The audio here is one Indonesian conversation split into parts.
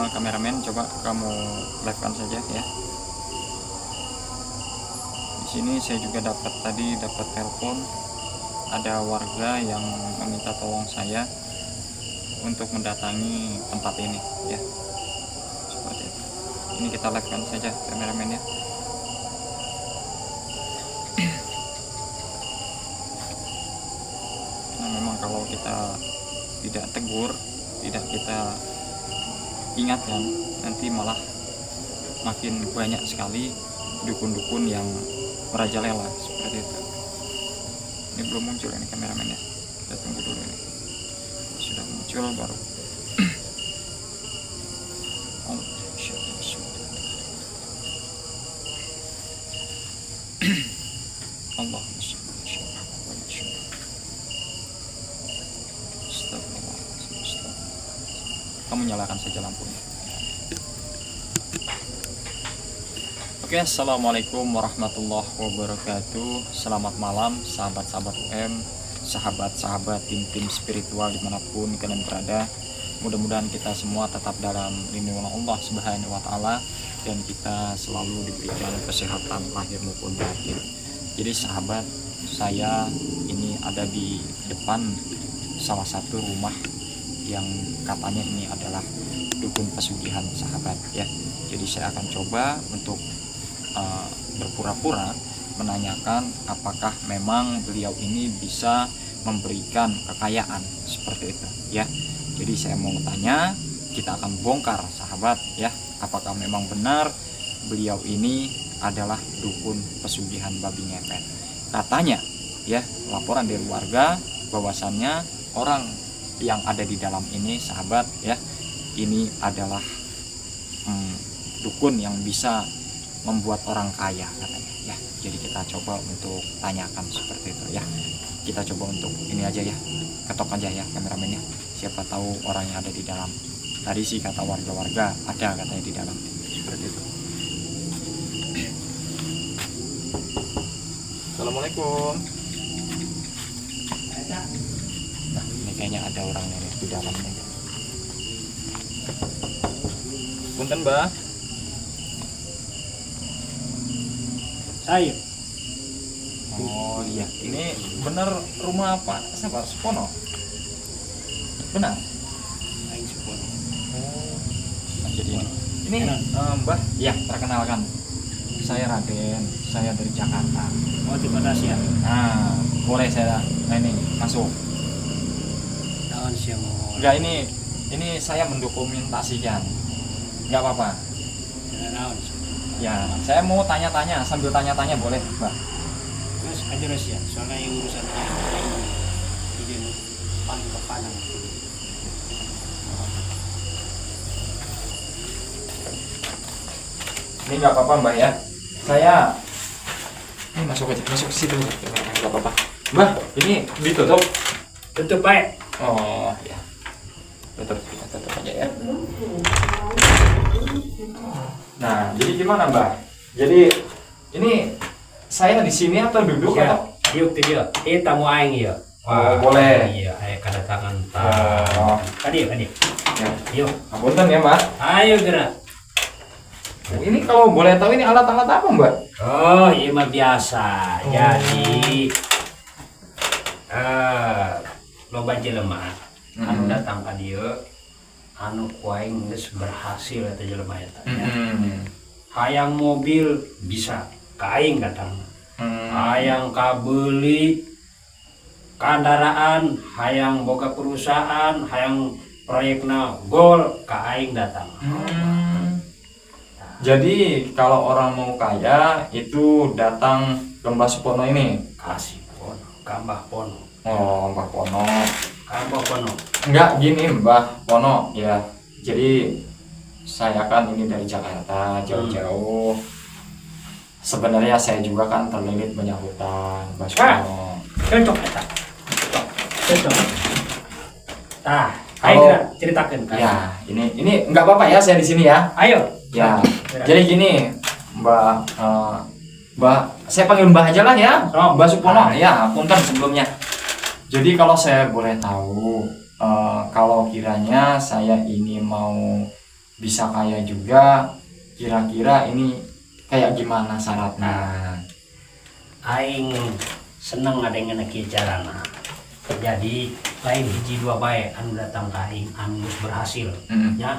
Kameramen, coba kamu live kan saja ya. Di sini saya juga dapat telepon, ada warga yang meminta tolong saya untuk mendatangi tempat ini ya. Seperti itu. Ini kita live kan saja kameramen ya. Nah, memang kalau kita tidak tegur, tidak kita ingatkan, nanti malah makin banyak sekali dukun-dukun yang merajalela seperti itu. Ini belum muncul ini kameramen ya, kita tunggu dulu ini. Sudah muncul baru. Oh, Allah, kamu nyalakan saja lampunya. Oke, assalamualaikum warahmatullahi wabarakatuh. Selamat malam sahabat-sahabat UM, sahabat-sahabat tim-tim spiritual dimanapun kalian berada. Mudah-mudahan kita semua tetap dalam lindungan Allah Subhanahu wa Ta'ala, dan kita selalu diberikan kesehatan lahir maupun batin. Jadi sahabat, saya ini ada di depan salah satu rumah yang katanya ini adalah dukun pesugihan sahabat ya. Jadi saya akan coba untuk berpura-pura menanyakan apakah memang beliau ini bisa memberikan kekayaan seperti itu ya. Jadi saya mau tanya, kita akan bongkar sahabat ya, apakah memang benar beliau ini adalah dukun pesugihan babi ngepet. Katanya ya, laporan dari warga bahwasannya orang yang ada di dalam ini sahabat ya, ini adalah dukun yang bisa membuat orang kaya katanya ya. Jadi kita coba untuk tanyakan seperti itu ya. Kita coba untuk ini aja ya, ketok aja ya kameramen ya, siapa tahu orang yang ada di dalam. Tadi sih kata warga-warga ada katanya di dalam seperti itu. Assalamualaikum. Nah, ini kayaknya ada orangnya nih di dalamnya. Punten, Mbak. Saya. Oh iya, ini benar rumah Pak siapa? Supono? Benar? Aing Supono. Oh, nah, jadi ini Mbah, ya perkenalkan, saya Raden, saya dari Jakarta. Oh, terima kasih ya. Nah, boleh saya ini masuk? Tahun saya mau. Enggak, ini saya mendokumentasikan. Enggak apa-apa. Tahun. Ya, saya mau tanya-tanya, sambil tanya-tanya boleh, Mbak? Terus aja ya. Soalnya yang urusan ini paling kepanan. Ini nggak apa-apa Mbak ya. Saya ini masuk ke situ. Nggak apa-apa. Mbak, ini ditutup. Tutup baik. Oh ya. Tutup aja ya. Nah, jadi gimana Mbak? Jadi ini saya di sini atau duduk Ya, atau? yuk dia. Tamu aing ya. Oh, boleh. Iya, ayo kedatangan Oh. Tadi. Ya. Yuk. Apunten ya Mbak. Ayo gerak. Ini kalau boleh tahu ini alat-alat apa Mbak? Oh, iya mah biasa. Jadi loba jelema anu datang ka dieu anu kuaing geus berhasil eta jelema eta ya. Hayang mobil bisa ka aing datang. Hayang kabeli kendaraan, hayang boga perusahaan, hayang proyekna gol ka aing datang. Jadi kalau orang mau kaya itu datang ke Mbah Supono ini. Kasih pono, kambah pono. Oh, Mbah Pono. Kambah pono. Enggak, gini Mbah Pono ya. Jadi saya kan ini dari Jakarta jauh-jauh. Sebenarnya saya juga kan terlilit banyak hutang, Mbah Supono. Cocok eta. Cocok. Tah, ayo Kalau- ceritakan. Ya, ini enggak apa-apa ya saya di sini ya. Ayo. Ya. Jadi gini, Mbak saya panggil Mbah aja lah ya. Oh, Mbah Supono. ah. Ya, punten sebelumnya. Jadi kalau saya boleh tahu, kalau kiranya saya ini mau bisa kaya juga, kira-kira ini kayak gimana syaratnya? Aing seneng ada yang enak carana. Jadi lain hiji dua bae anu datang ka aing anu geus berhasil ya.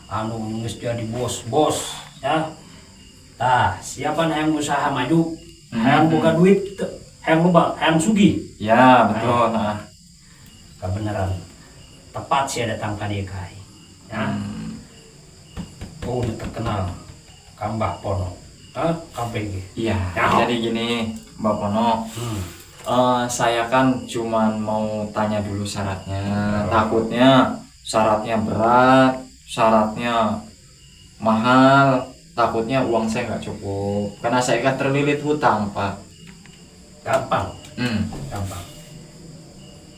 Anu geus jadi bos ya. Tah, siapa yang usaha maju, hayang boga duit, hayang loba, hayang sugih. Ya, betul. Nah, Kebenaran. Tepat sih datang ka dieu ka aing. Ya. Oh, terkenal Kambah Pono. KBG. iya. Ya. Jadi gini, Mbak Pono. Saya kan cuman mau tanya dulu syaratnya. Takutnya syaratnya berat, syaratnya mahal, takutnya uang saya nggak cukup. Karena saya kan terlilit hutang, Pak. Gampang, gampang.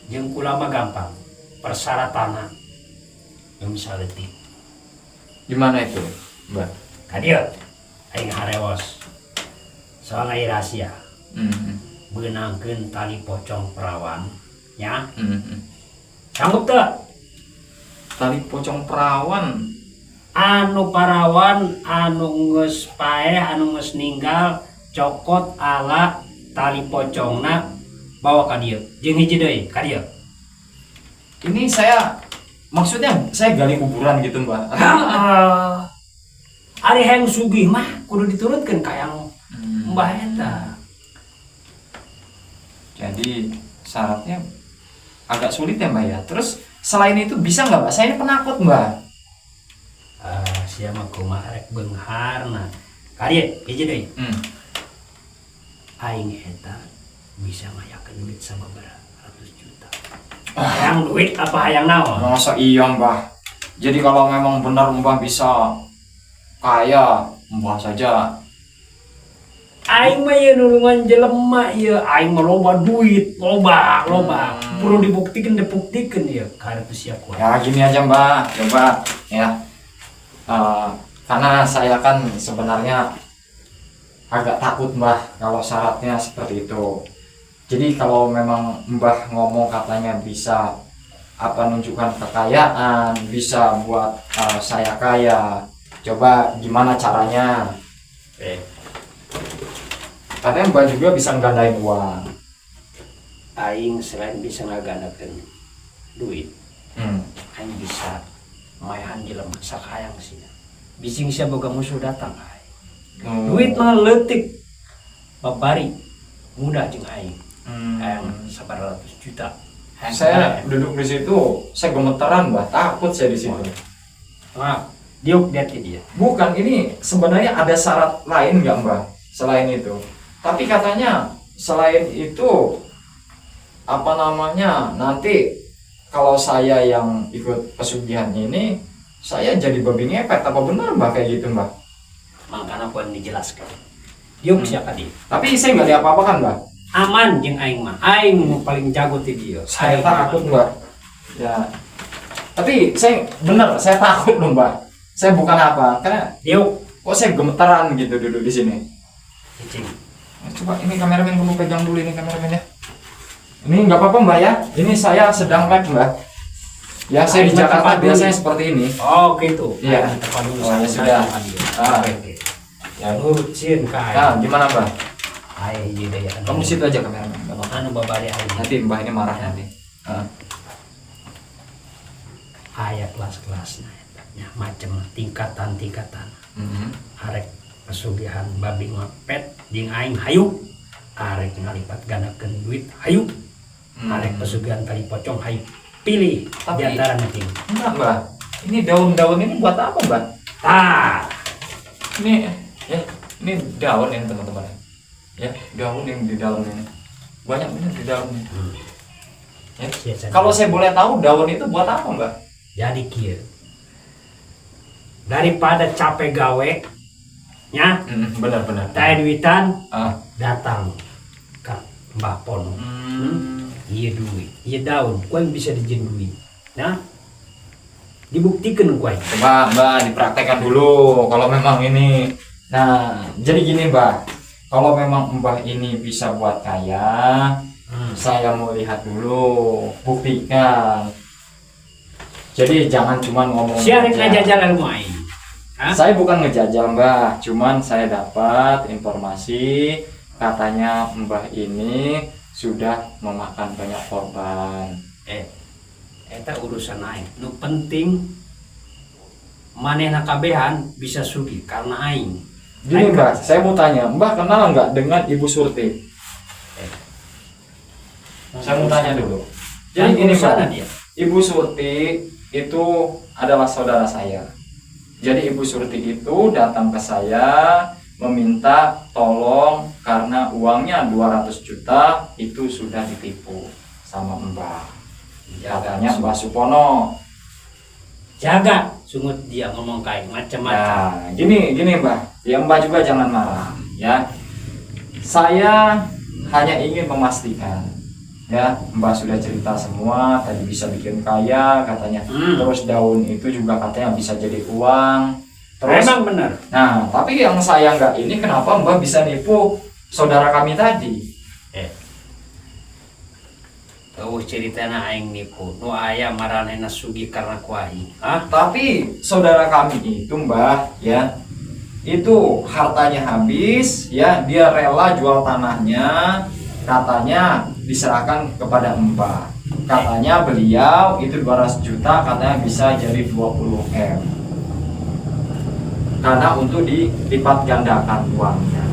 Jeung kula mah gampang. Persyaratanna yang bisa letih. Gimana itu, Mbak? Kadieu aing harewos. Soal ai rahasia. Beunangkeun tali pocong perawan ya. Sanggup teu? Tali pocong perawan. Anu parawan anu geus paeh anu geus ninggal cokot ala tali pocongna bawa ka dieu. Jeung hiji deui ka dieu. Ini saya maksudnya saya gali kuburan gitu, Mbak. Ari hayang sugih mah kudu diturutkeun ka yang Mbah eta. Jadi syaratnya agak sulit ya, Mbak ya. Terus selain itu bisa nggak, Mbak? Saya ini penakut, Mbak. Sia mah kumaha rek beungharna. Ka dieu hiji deui. Aing eta bisa ngayakeun duit sababaraha ratus juta. Hayang duit apa hayang naon? Masa iya, Mbah? Jadi kalau memang benar Mbah bisa kaya, Mbah saja. Aing mah ieu nulungan jelema ieu, aing mah loba duit, loba. Perlu dibuktikan ieu. Karep siap kuat. Ya gini aja, Mbak, coba ya. Karena saya kan sebenarnya agak takut, Mbah, kalau syaratnya seperti itu. Jadi kalau memang Mbah ngomong katanya bisa nunjukkan kekayaan, bisa buat saya kaya. Coba gimana caranya? Katanya Mbah juga bisa nggandain uang. Aing selain bisa ngagandakeun duit, aing bisa maehan jelema sakayang sih. Bising sia boga musuh datang aing. Duit mah leutik. Babari mudah jeung aing. Hayang 100 juta. Saya duduk di situ, saya gemeteran, Mbah, takut saya di situ. Maaf, diuk lihat dia. Bukan, ini sebenarnya ada syarat lain nggak, Mbah, selain itu? Tapi katanya selain itu nanti kalau saya yang ikut pesugihan ini saya jadi babi ngepet, apa benar, Mbah, kayak gitu, Mbah? Makanya aku dijelaskan. Diuk siapa dia? Tapi saya nggak lihat apa-apa kan, Mbah? Aman jeung aing mah. Aing paling jago ti dia. Saya takut, Mbah. Ya. Tapi saya takut loh, Mbah. Saya bukan apa, karena diuk kok saya gemeteran gitu duduk di sini. cicing. Coba ini kameramen, kamu pegang dulu ini kameramennya. Ini nggak apa-apa, Mbak ya. Ini saya sedang live, Mbak. Ya, saya di Jakarta biasanya seperti ini. Oh, gitu. Iya. Oh, ya sudah. Oke. Ya nurut sieun ka. Nah, gimana, Mbak? Ai ieu daya. Kamu di situ aja kameramen. Nggak apa-apa. Anu babari aing. Nanti Mbak ini marah nanti. Aya kelas-kelasna eta. Nya macam tingkatan-tingkatan. Arek pesugihan babi ngepet jeung aing hayu. Arek ngalipat gandakeun duit hayu. Arek pesugihan tali pocong hayu. Pilih Tapi, di antara nanti. Enggak, Mbak. Ini daun-daun ini buat apa, Mbak? Ini daun ini, teman-teman. Ya, daun yang di dalam ini. Banyak benar di dalam ini. Ya. Kalau saya boleh tahu daun itu buat apa, Mbak? Jadi kieu. Daripada capek gawe nya Benar-benar. taya duitan datang ke Mbah Pono. Iya duit, iya daun, kau yang bisa dijin duit. Nah, dibuktikan kau. Coba Mbak dipraktekkan dulu kalau memang ini. Nah, jadi gini, Mbak. Kalau memang Mbah ini bisa buat kaya, saya mau lihat dulu, buktikan. Jadi jangan cuma ngomong Siapa aja. ngajajal ilmu aing? Hah? Saya bukan ngejajal Mbah, cuman saya dapat informasi katanya Mbah ini sudah memakan banyak korban. Eta urusan aing. Nu penting manehna kabehan bisa sugih karena aing. Gini Mbah, saya mau tanya, Mbah kenal nggak dengan Ibu Surti? Saya mau tanya dulu. Jadi gini Mbah, dia. Ibu Surti itu adalah saudara saya. Jadi Ibu Surti itu datang ke saya meminta tolong karena uangnya 200 juta itu sudah ditipu sama Mbah. Katanya Mbah Supono. Jaga sungut dia ngomong kayak macam-macam. Nah, gini Mbah. Ya Mbah juga jangan marah ya. Saya hanya ingin memastikan ya, Mbah sudah cerita semua, tadi bisa bikin kaya katanya. Terus daun itu juga katanya bisa jadi uang. Terus Emang benar. nah, tapi yang saya nggak ini kenapa Mbah bisa nipu saudara kami tadi? Tahu ceritanya aing nipu. Nu aya maranehna sugih karena ku aing. Hah? Tapi saudara kami itu Mbah ya, itu hartanya habis ya, dia rela jual tanahnya, katanya diserahkan kepada Mbah. Katanya beliau itu 200 juta katanya bisa jadi 20 M. Karena untuk dilipat gandakan uangnya.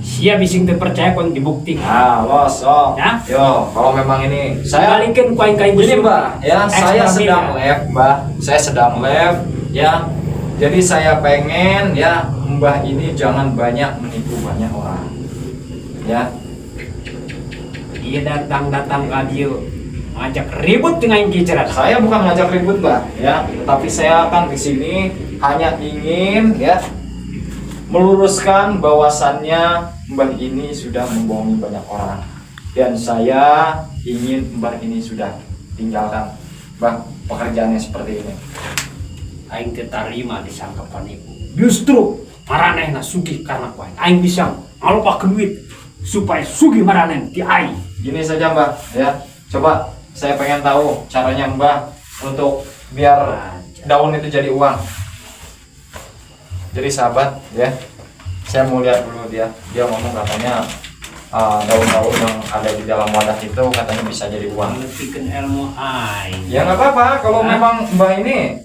Sia bising terpercaya kon dibuktikan. Nah, los, sok. Ya? Yo, kalau memang ini saya Balikin ku aing ka ibu Gini Surti. Mbak, ya saya Ekstra sedang miliar. live Mbak, saya sedang live ya. Jadi saya pengen ya Mbah ini jangan banyak menipu banyak orang. Ya, Dia datang ka dieu ngajak ribut dengan kiceran. saya bukan ngajak ribut Mbak, ya, tapi saya akan ke sini hanya ingin ya meluruskan bahwasannya Mbah ini sudah membohongi banyak orang dan saya ingin Mbah ini sudah tinggalkan Mbah pekerjaannya seperti ini. Aing teu tarima disangka panipu. Justru maranehna sugih karena ku aing. Aing bisa ngalopakeun duit supaya sugih maraneh ti aing. Gini saja Mbah ya, coba saya pengen tahu caranya Mbah untuk biar daun itu jadi uang. Jadi sahabat ya, saya mau lihat dulu dia ngomong katanya daun-daun yang ada di dalam wadah itu katanya bisa jadi uang. Ngertikeun ilmu aing. Ya nggak apa-apa kalau Hah? memang Mbah ini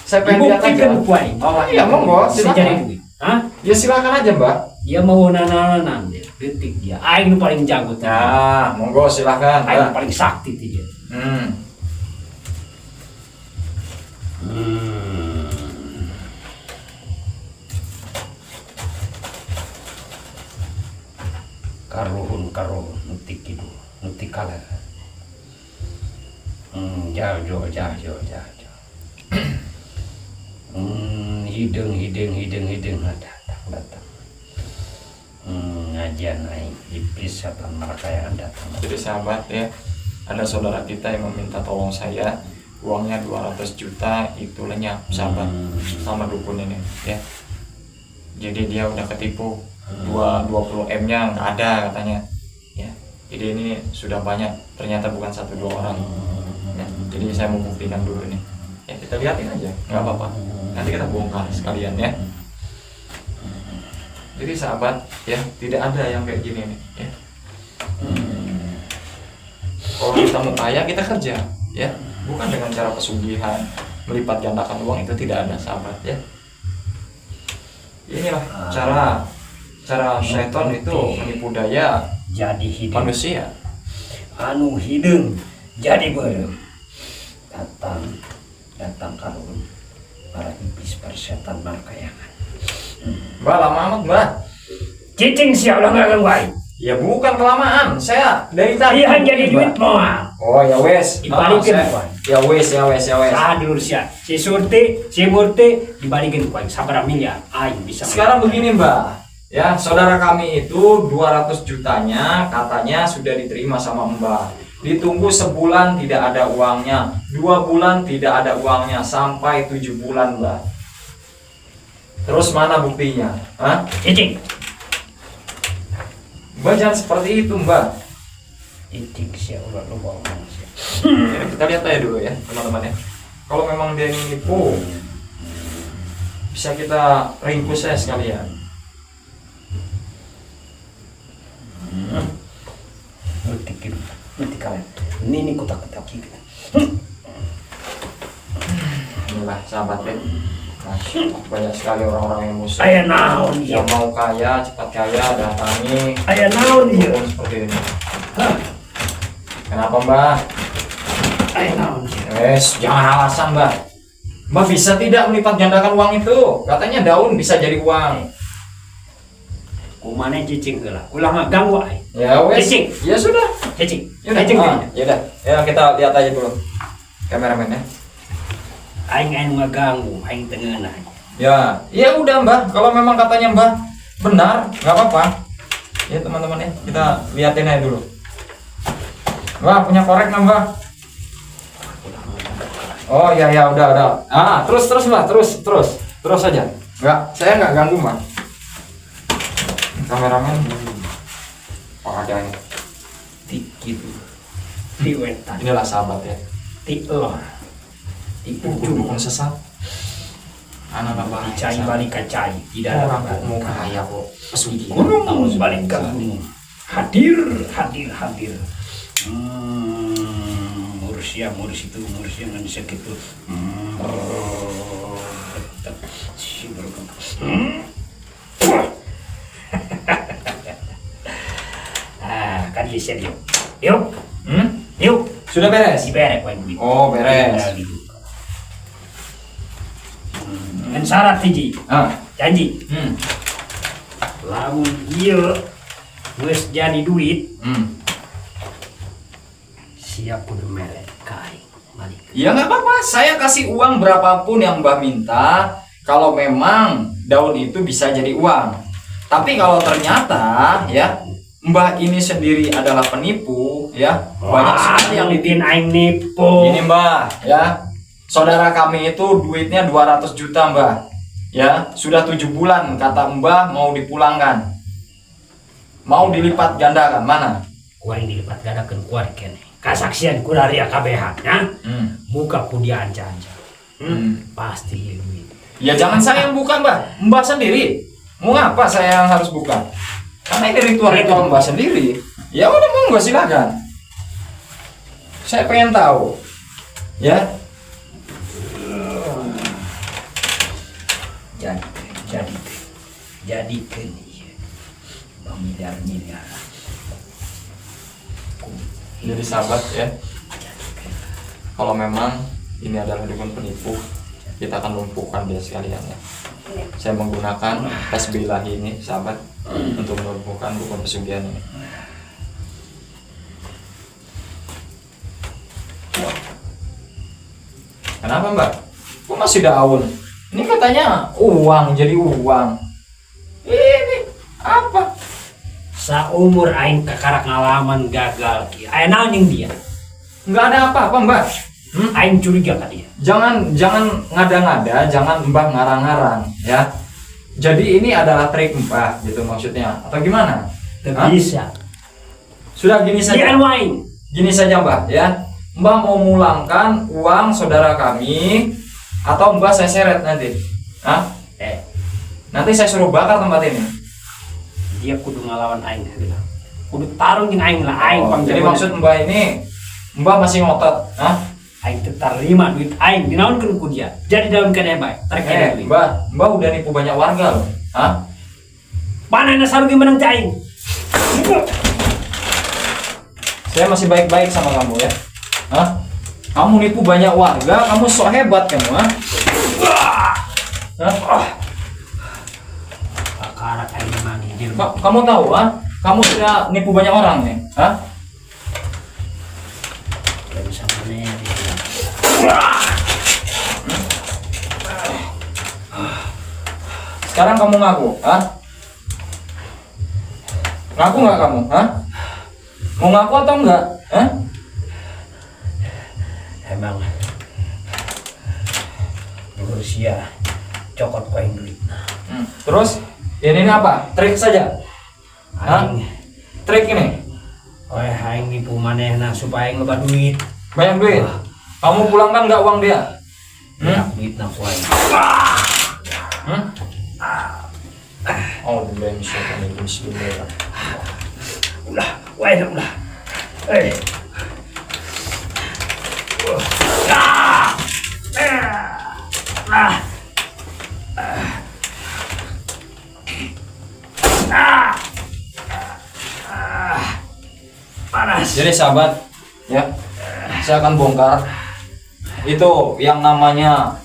saya pengen lihat aja. Dibuktikan ku aing. Oh iya monggo Bisa jadi silakan. duit. Hah? Ya silakan aja Mbah. Dia mau nananan dia. Detik dia. Aing nu paling jago teh. Ya monggo silakan Aing Mbah. nu paling sakti teh dia. Karuhun nutik kidu nutik kala. Jauh. Hidung datang. Ngajian aing iblis setan marakayaan datang. Jadi sahabat ya, ada saudara kita yang meminta tolong saya, uangnya 200 juta itu lenyap sahabat sama dukun ini ya. Jadi dia udah ketipu, 20 M-nya nggak ada katanya ya. Jadi ini sudah banyak, ternyata bukan 1-2 orang ya. Jadi saya mau buktikan dulu ini ya, kita lihatin aja nggak apa-apa, nanti kita bongkar sekalian ya. Jadi sahabat ya, tidak ada yang kayak gini nih ya. Kalau kita mau kaya kita kerja ya, bukan dengan cara pesugihan melipat gandakan uang, itu tidak ada sahabat ya. Inilah cara syaitan itu menipu daya Jadi hidung manusia. anu hidung jadi beureum. Datang karun para iblis persetan markayangan. Mbak lama amat Mbak. Cicing sia ulah ngagang wae. Ya bukan kelamaan, saya dari tadi. Iya jadi Mbak. duit moal. Oh ya wes. Dibalikin, Saya- Mbak. Ya wes. Saha dulur sia. Si Surti, si Murti dibalikin ku aing sabaraha miliar. Aing bisa. Sekarang begini Mbak, ya saudara kami itu 200 jutanya katanya sudah diterima sama Mbak. Ditunggu sebulan tidak ada uangnya, 2 bulan tidak ada uangnya, sampai 7 bulan Mbak. Terus mana buktinya? Hah? Cicing. Mbak jangan seperti itu Mbak. Cicing sia ulah lu ngomong sia. Ya, kita lihat aja dulu ya teman-teman ya. Kalau memang dia ini nipu, bisa kita ringkus ya sekalian. Ini kotak-kotak gitu. Inilah sahabat ya. Masya Allah, banyak sekali orang-orang yang musuh Aya naon yang ya? mau kaya, cepat kaya, datangi Aya naon ya? dukun seperti ini. Kenapa Mbak? Aya naon ya? Jangan alasan Mbak. Mbak bisa tidak melipat gandakan uang itu? Katanya daun bisa jadi uang. Kumane cicing heula. Ulah ngaganggu ai. Ya wes. Cicing. Ya sudah. Cicing. Yaudah, Cicing. yaudah. Ya kita lihat aja dulu. Kameramen ya. Aing anu ngaganggu, aing teu ngeunah. Ya udah Mbak. Kalau memang katanya Mbak benar, nggak apa-apa. Ya teman-teman ya, kita liatin aja dulu. Mbak punya korek nggak Mbak? Oh ya udah. Terus Mbak, terus aja. Nggak, saya nggak ganggu Mbak. Kameramen. Oh ada ini. Gitu. Di wetan, Inilah sahabat ya. di elor. Di ujung Dukun sesat. Anak apa? cai balik ke cai. Tidak ada Orang kok mau kaya kok pesugihan. gunung balik ke gunung. Hadir. Ngurus yang manusia gitu. Kan bisa yuk. Yuk. Sudah beres? Si berek wae duit. Oh beres. Dengan syarat hiji, janji. Lamun ieu geus jadi duit, siap kudu melek kain balik. Ya nggak apa-apa, saya kasih uang berapapun yang Mbah minta. Kalau memang daun itu bisa jadi uang. Tapi kalau ternyata ya Mbah ini sendiri adalah penipu, ya banyak sekali yang bikin aing nipu. Ini Mbah, ya saudara kami itu duitnya 200 juta Mbah. Ya sudah 7 bulan kata Mbah mau dipulangkan, mau dilipat gandakan mana? Kuaing dilipat gandakeun kuari kene. Kasaksian kuraria KBH nya. Buka ku dia anca-anca. Pasti ieu duit. Ya jangan saya yang buka Mbah sendiri. Mau ngapa saya yang harus buka? Karena ini ritual Mbah sendiri. Ya udah monggo silakan. Saya pengen tahu. Ya. Jadikan ieu. Miliar. Jadi sahabat ya. Kalau memang ini adalah dukun penipu, kita akan lumpuhkan dia sekalian ya. Saya menggunakan tes bilahi ini sahabat untuk melumpuhkan dukun pesugihan ini. Kenapa Mbak? Kok masih daun? Ini katanya uang, jadi uang. Ini apa? Saumur aing kakarak ngalaman gagal ki. Aya naon yang dia? Nggak ada apa-apa Mbak. Aing curiga ka dia. Jangan ngada-ngada, jangan Mbah ngarang-ngarang ya. Jadi ini adalah trik Mbah gitu maksudnya atau gimana? Teu bisa. Sudah gini saja. Dia waing. Gini saja Mbah ya. Mbah mau mulangkan uang saudara kami atau Mbah saya seret nanti. Nanti saya suruh bakar tempat ini. Dia kudu ngalawan aing heula. Kudu tarung jeung aing lah aing. Jadi maksud Mbah ini Mbah masih ngotot, aing teu tarima duit aing dinaonkeun ku dia. Jadi daun keneh bae. Trek duit. Mbah udah nipu banyak warga loh. Panana sarugi menang teh aing. Saya masih baik-baik sama kamu ya. Kamu nipu banyak warga, kamu sok hebat kamu, Kakarak aing manggil. Kamu tahu, kamu sudah nipu banyak orang nih, Gak bisa maneh. Sekarang kamu ngaku, Ngaku nggak kamu, Mau ngaku atau enggak, Emang Rusia cokot ku aing duit. Terus ini apa? Trik saja, Aing trik ini. aing nipu manehna supaya aing loba duit. Banyak duit. Kamu pulangkan nggak uang dia? Banyak duit nak kuaing. Oh, bismillah. Ulah, wae ulah. Panas. Jadi sahabat, ya, saya akan bongkar itu yang namanya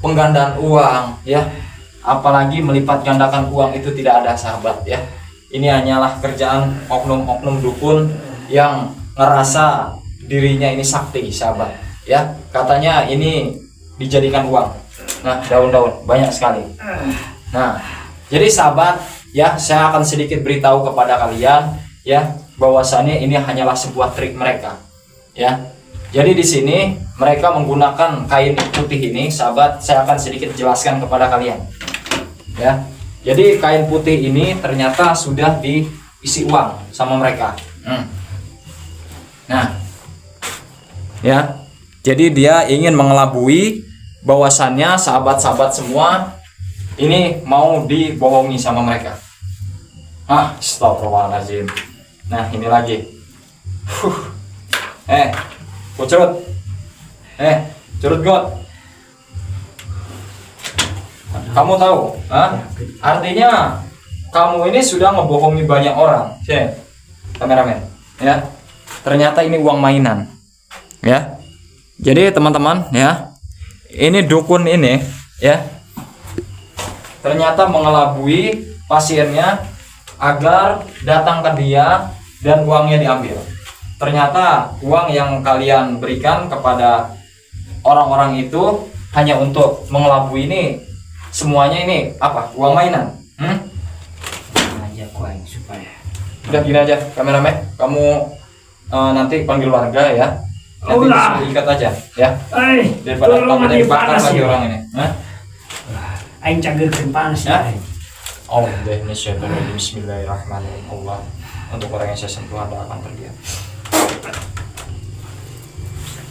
penggandaan uang, ya. Apalagi melipat gandakan uang itu tidak ada sahabat, ya. Ini hanyalah kerjaan oknum-oknum dukun yang ngerasa dirinya ini sakti, sahabat, ya. Katanya ini dijadikan uang. Nah, daun-daun banyak sekali. Nah, jadi sahabat, ya, saya akan sedikit beritahu kepada kalian, ya, bahwasannya ini hanyalah sebuah trik mereka, ya. Jadi di sini mereka menggunakan kain putih ini, sahabat. Saya akan sedikit jelaskan kepada kalian, ya. Jadi kain putih ini ternyata sudah diisi uang sama mereka. Nah, ya. Jadi dia ingin mengelabui bahwasannya sahabat-sahabat semua ini mau dibohongi sama mereka. Astagfirullahaladzim. Nah, ini lagi. Curut. Curut got. Kamu tahu? Artinya kamu ini sudah ngebohongi banyak orang. Sini, kameramen. Ya. Ternyata ini uang mainan. Ya. Jadi teman-teman, ya. Ini dukun ini, ya. Ternyata mengelabui pasiennya agar datang ke dia dan uangnya diambil. Ternyata uang yang kalian berikan kepada orang-orang itu hanya untuk mengelabui ini. Semuanya ini apa? Uang mainan. Aja kuaing supaya. Udah gini aja, kameramen. Kamu nanti panggil warga, ya. Nanti disuruh ikat aja, ya. Daripada takut dibakar lagi orang ini. Aing cageurkeun panas ya. Bismillahirrahmanirrahim. Allah, untuk orang yang saya sentuh Anda akan terdiam.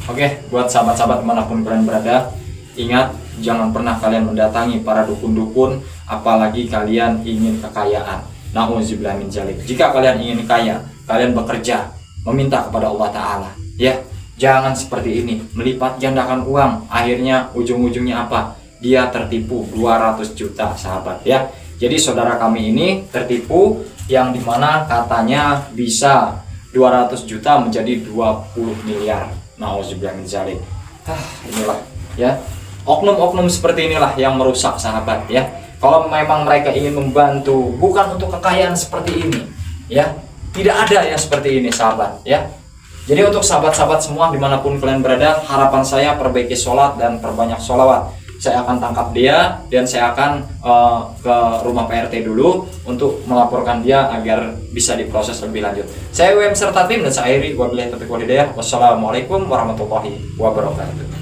Oke, buat sahabat-sahabat dimanapun kalian berada, ingat jangan pernah kalian mendatangi para dukun-dukun, apalagi kalian ingin kekayaan. Nauzubillah min dzalik. Jika kalian ingin kaya, kalian bekerja, meminta kepada Allah Ta'ala, ya. Jangan seperti ini, melipat gandakan uang, akhirnya ujung-ujungnya apa? Dia tertipu 200 juta, sahabat, ya. Jadi saudara kami ini tertipu yang dimana katanya bisa 200 juta menjadi 20 miliar. Nauzubillah min dzalik. Inilah, ya. Oknum-oknum seperti inilah yang merusak, sahabat, ya. Kalau memang mereka ingin membantu bukan untuk kekayaan seperti ini, ya. Tidak ada yang seperti ini, sahabat, ya. Jadi untuk sahabat-sahabat semua dimanapun kalian berada, harapan saya perbaiki sholat dan perbanyak sholawat. Saya akan tangkap dia dan saya akan ke rumah PRT dulu untuk melaporkan dia agar bisa diproses lebih lanjut. Saya WM serta tim dan saya Iri. Wabillahi taufiq wal hidayah. Wassalamualaikum warahmatullahi wabarakatuh.